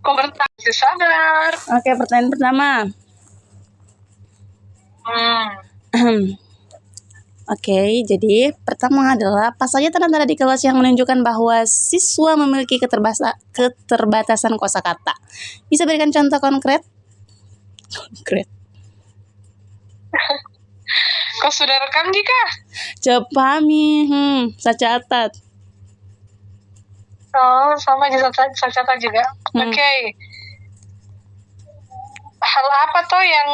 Kok bertanya sadar? Oke, pertanyaan pertama. Oke, jadi pertama adalah apa saja tanda-tanda di kelas yang menunjukkan bahwa siswa memiliki keterbatasan kosakata? Bisa berikan contoh konkret? Konkret. Kau sudah rekam Jika? Cepat mi, saya catat. Oh, sama juga saya catat juga. Oke. Hal apa tuh yang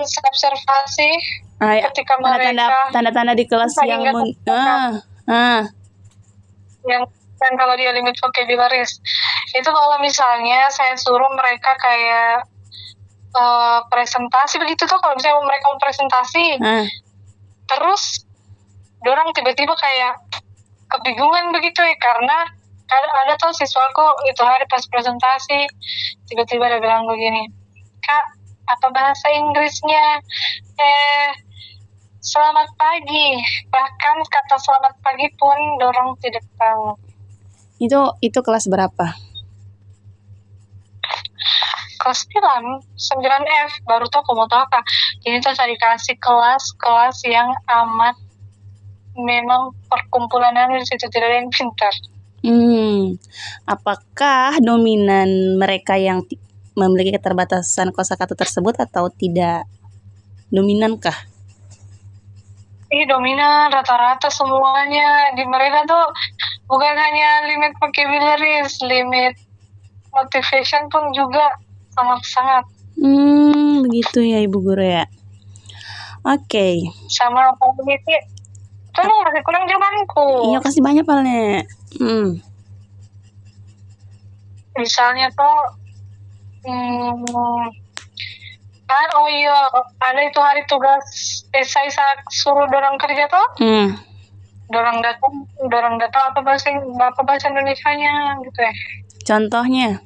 saya observasi ketika mereka tanda-tanda di kelas yang yang kalau dia limit vocabularies itu kalau misalnya saya suruh mereka kayak presentasi begitu tuh, kalau misalnya mereka mau presentasi terus dorang tiba-tiba kayak kebingungan begitu ya, karena ada tuh siswaku itu hari pas presentasi tiba-tiba dia bilang begini, Kak, apa bahasa Inggrisnya? Selamat pagi. Bahkan kata selamat pagi pun dorong tidak tahu. Itu kelas berapa? Kelas 9F, baru tuh aku mau tahu Kak. Jadi tuh saya dikasih kelas yang amat memang perkumpulannya di situ tidak ada yang pintar. Apakah dominan mereka yang memiliki keterbatasan kosakata tersebut atau tidak? Dominankah? Dominan, rata-rata semuanya. Di mereka tuh bukan hanya limit vocabularies, limit motivation pun juga sangat-sangat. Begitu ya Ibu Guru ya. Oke. Sama community. Tolong masih kurang jawabanku. Iya, kasih banyak palnya. Misalnya tuh oh iya, ada itu hari tugas esai saya suruh dorang kerja tuh. Dorang data apa bahasa Indonesianya gitu ya. Contohnya?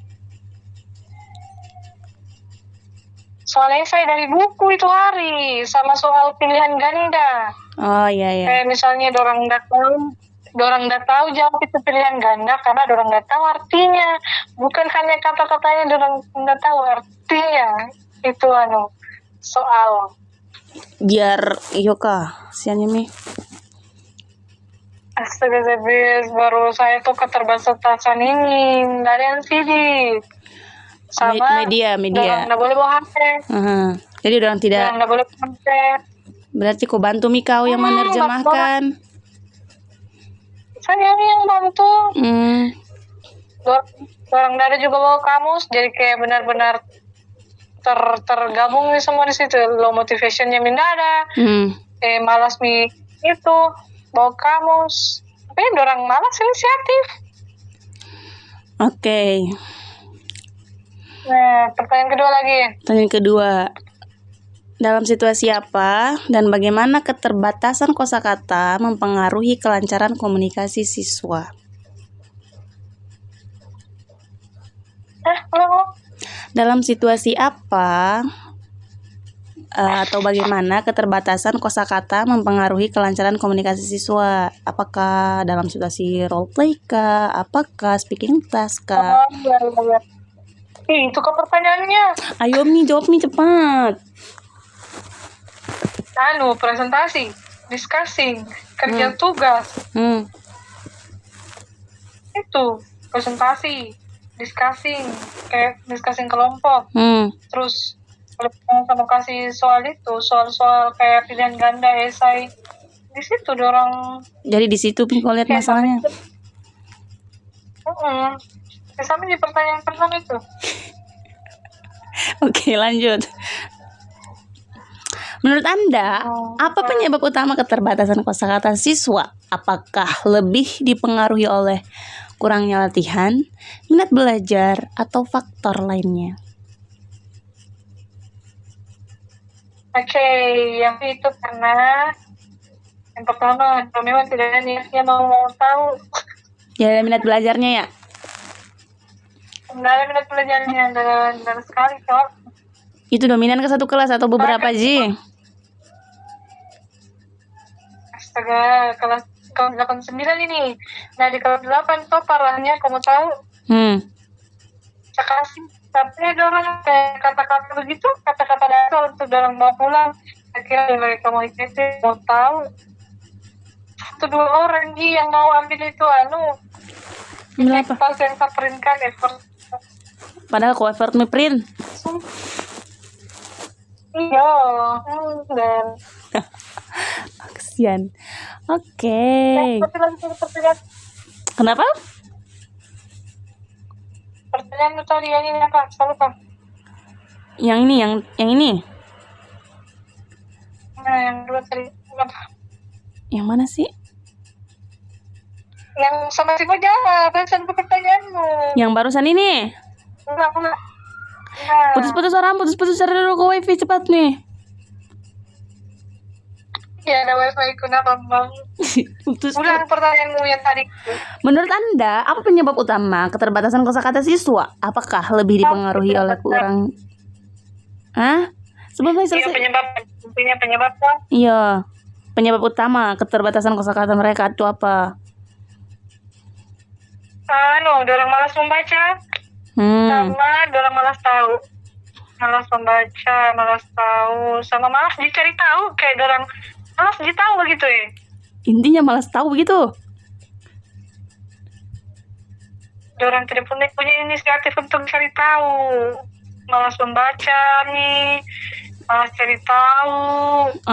Soal esai dari buku itu hari, sama soal pilihan ganda. Oh iya. Kayak misalnya dorang nggak tahu jawab itu pilihan ganda karena dorang nggak tahu artinya, bukan hanya kata-katanya dorang nggak tahu artinya. Itu soal. Biar kah siannya Mi. Astaga, baru saya tuh keterbatasan ini nggak ada yang sidik. Sama media. Nggak boleh bawa HP. Jadi orang tidak. Nggak boleh HP. Berarti kau bantu Mi kau yang menerjemahkan. Saya ini yang bantu. Orang nggak ada juga bawa kamus, jadi kayak benar-benar tergabung nih semua di situ. Low motivationnya minta ada. Malas Mi itu bawa kamus. Tapi orang malas inisiatif. Oke. Nah, pertanyaan kedua lagi. Pertanyaan kedua. Dalam situasi apa dan bagaimana keterbatasan kosakata mempengaruhi kelancaran komunikasi siswa? Dalam situasi apa atau bagaimana keterbatasan kosakata mempengaruhi kelancaran komunikasi siswa? Apakah dalam situasi role play kah? Apakah speaking task kah? Itu ke pertanyaannya. Ayo Mi, jawab Mi cepat. Presentasi, discussing, kerja tugas. Itu presentasi, discussing, kayak discussing kelompok. Terus sama kasih soal itu, soal kayak pilihan ganda, esai. Di situ dorang. Jadi di situ kau lihat masalahnya. Sama di pertanyaan pertama itu. Oke, lanjut. Menurut Anda, apa penyebab utama keterbatasan kosakata siswa? Apakah lebih dipengaruhi oleh kurangnya latihan, minat belajar, atau faktor lainnya? Oke, yang itu karena yang pertama memang tidak ada niatnya mau tahu. Ya, ada minat belajarnya ya? Nggak ada minat belajarnya, dari sekali kok. Itu dominan ke satu kelas atau beberapa Ji? Astaga, kelas 89 ini. Nah di kelas 8 tuh parahnya kamu tahu. sekasih tapi dorang kayak kata-kata begitu, kata-kata dasar untuk dorang bawa pulang. Akhirnya mereka mau ITT, mau tahu 1-2 orang yang mau ambil itu Kenapa? pas yang saya printkan effort. Padahal kok effort me print. Iya, dan Kasian. Oke. pertanyaan Kenapa? itu tadi yang ini apa? Saya lupa. Yang ini. Nah, yang dua tadi apa? Yang mana sih? Yang sama si jawab, barusan pertanyaanmu. Yang barusan ini. Enggak. Nah, Putus-putus cari dulu ke wifi cepat nih. ya ada wifi kenapa bang? Putus. Ulang pertanyaanmu yang tadi. Menurut Anda, apa penyebab utama keterbatasan kosakata siswa? Apakah lebih dipengaruhi oleh kurang? Hah? Sebelum saya Iya selesai. penyebabnya. Iya. Penyebab utama keterbatasan kosakata mereka itu apa? Dorang malas membaca, sama dorang malas tahu. Malas membaca, malas tahu, sama malas dicari tahu. Kayak dorang malas ditahu begitu ya. Intinya malas tahu begitu. Dorang tidak punya inisiatif untuk cari tahu. Malas membaca nih, malas cari tahu,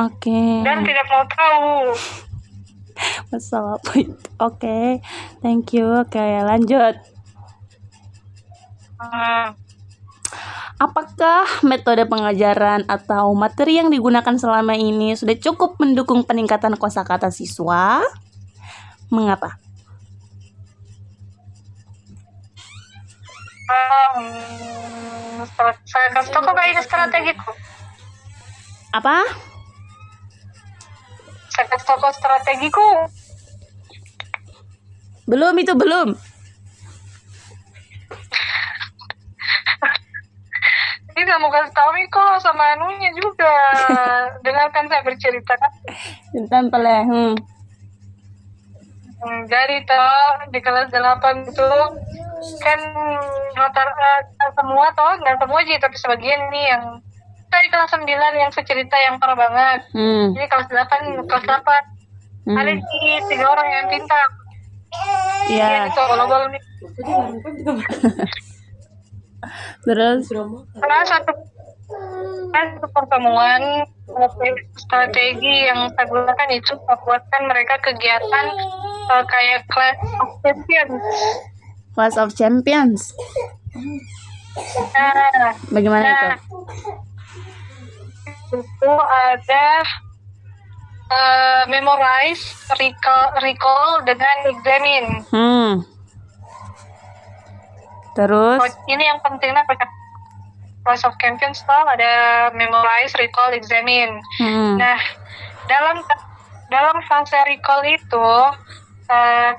Oke. dan tidak mau tahu. Masalah apa itu? Oke. Thank you. Oke, lanjut. Apakah metode pengajaran atau materi yang digunakan selama ini sudah cukup mendukung peningkatan kosakata siswa? Mengapa? Saya kasih tahu kok ini strategiku. Apa? Saya kasih tahu strategiku. Belum. Ini nggak mau kasih tahu kok sama anunya juga. Dengarkan saya bercerita kan. Tempel ya. Jadi di kelas 8 itu kan semua nggak semua aja tapi sebagian nih yang di kelas 9 yang cerita yang parah banget. Jadi kelas 8 ada 3 orang yang pintar. Iya. Itu kalau nih. Terus? Karena satu pertemuan strategi yang saya gunakan itu membuatkan mereka kegiatan kayak Class of Champions. Class of Champions. Bagaimana itu? Itu ada memorize, recall dengan examine. Terus? Ini yang pentingnya Class of Champions ada memorize, recall, examine. Nah, dalam fase recall itu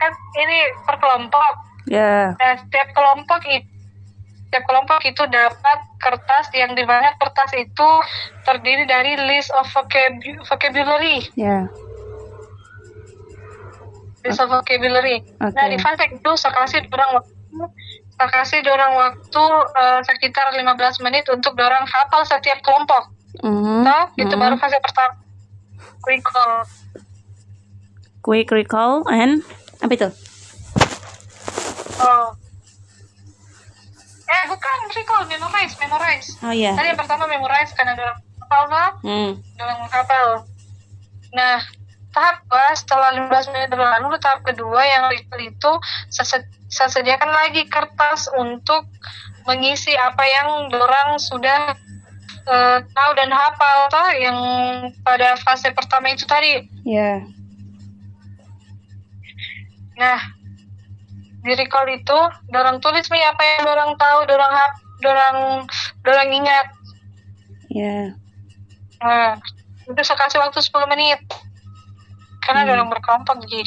kan ini per kelompok. Ya. Nah, setiap kelompok itu dapat kertas yang dimana kertas itu terdiri dari list of vocabulary. Ya. List of vocabulary. Okay. Nah, di fase itu saya kasih dorang waktu sekitar 15 menit untuk dorang hafal setiap kelompok. Itu baru fase pertama. Quick recall and apa itu? Bukan recall, memorize. Oh iya. Tadi yang pertama memorize karena dorang hafal dorang hafal. Nah, setelah 15 menit berlalu, tahap kedua yang recall itu saya sediakan lagi kertas untuk mengisi apa yang dorang sudah tahu dan hafal yang pada fase pertama itu tadi. Ya. Nah, di recall itu dorang tulis apa yang dorang tahu, dorang ingat. Ya. Nah, itu saya kasih waktu 10 menit. Karena dorang berkelompok jadi.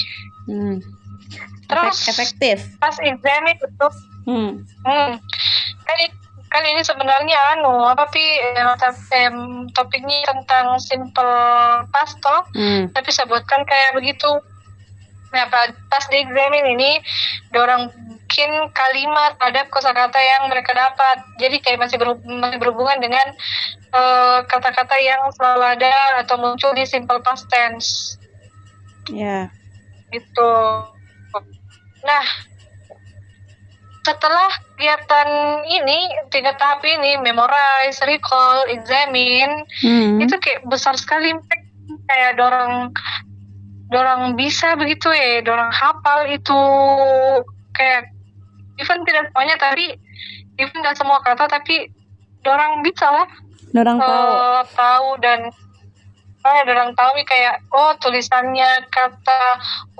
Terus efektif. Pas examine itu kali ini sebenarnya topiknya tentang simple past tapi saya buatkan kayak begitu. Nah, pas di examine ini dorang bikin kalimat ada kosakata yang mereka dapat. Jadi kayak masih berhubungan dengan kata-kata yang selalu ada atau muncul di simple past tense. Ya. Gitu. Nah, setelah kegiatan ini, 3 tahap ini, memorize, recall, examine, itu kayak besar sekali impact. Kayak dorang bisa begitu ya, dorang hafal itu, kayak even tidak semuanya, tapi even gak semua kata, tapi dorang bisa lah. Dorang tahu dan dorang tahu kayak tulisannya kata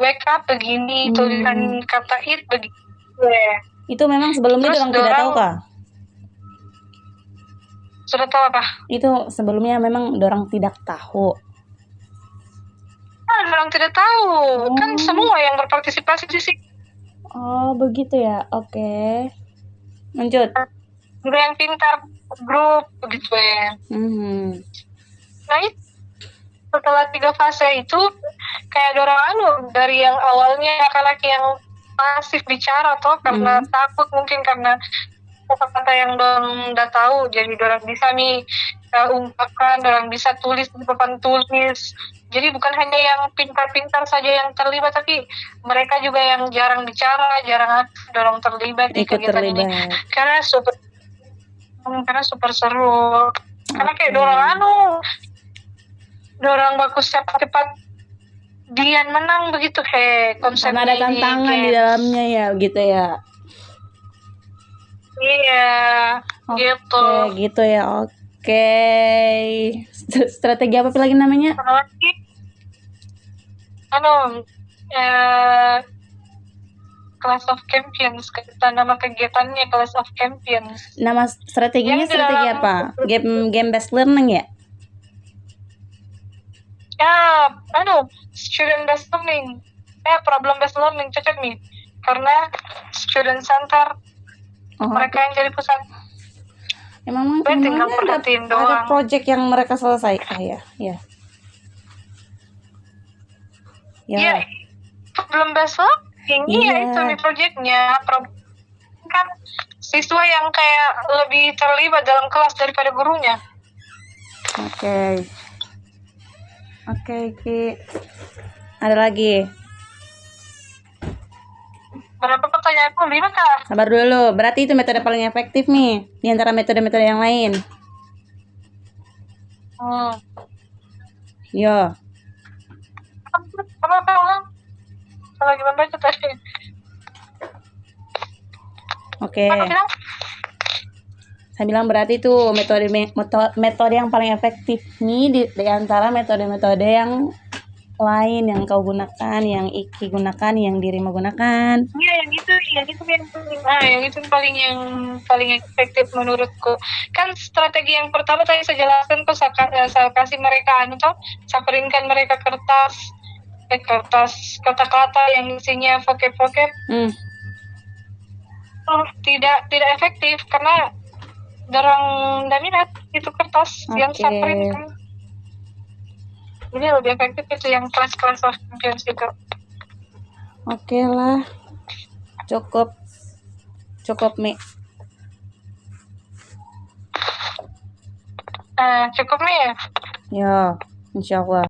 wake up begini, tulisan kata it begini. Itu memang sebelumnya dorang tidak tahu kah? Sudah tahu apa? Itu sebelumnya memang dorang tidak tahu. Dorang tidak tahu. Kan semua yang berpartisipasi di sini. Oh, begitu ya. Oke. Lanjut. Juga yang pintar grup begitu ya. Nah, setelah 3 fase itu kayak dorang dari yang awalnya anak-anak yang pasif bicara karena takut, mungkin karena kata-kata yang dorang udah tahu, jadi dorang bisa nih ungkapkan, dorang bisa tulis di papan tulis. Jadi bukan hanya yang pintar-pintar saja yang terlibat, tapi mereka juga yang jarang bicara, jarang dorang terlibat di kegiatan ini. Karena super seru. Karena kayak dorang bagus cepat Dian menang begitu konsepnya. Karena ada tantangan di dalamnya ya, gitu ya. Iya, gitu. Gitu ya. Oke. Strategi apa lagi namanya? Class of Champions. Nama kegiatannya Class of Champions. Nama strateginya strategi apa? Game based learning ya? Student based learning. Problem based learning cocok nih. Karena student center. Mereka yang jadi pusat. Emang tinggal perhatiin doang. Ada project yang mereka selesaikan ya? Iya. Problem based learning. Iya, itu nih projectnya. Kan siswa yang kayak lebih terlibat dalam kelas daripada gurunya. Oke, Ki. Ada lagi? Berapa pertanyaanku? 5 kah? Sabar dulu. Berarti itu metode paling efektif nih di antara metode-metode yang lain. Yo. Apa ulang? Lagi membaca tadi. Oke. Saya bilang berarti itu metode yang paling efektif nih di antara metode-metode yang lain yang kau gunakan, yang Iki gunakan, yang dirimu gunakan. Iya, yang itu paling efektif menurutku. Kan strategi yang pertama tadi saya jelaskan saya kasih mereka saya perinkan mereka kertas kata-kata yang isinya vocab. Tidak efektif karena dorang tidak minat itu kertas yang saya perinkan. Ini lebih efektif itu yang class of champions itu. Oke lah. Cukup Mi. Cukup Mi ya? Ya, insya Allah.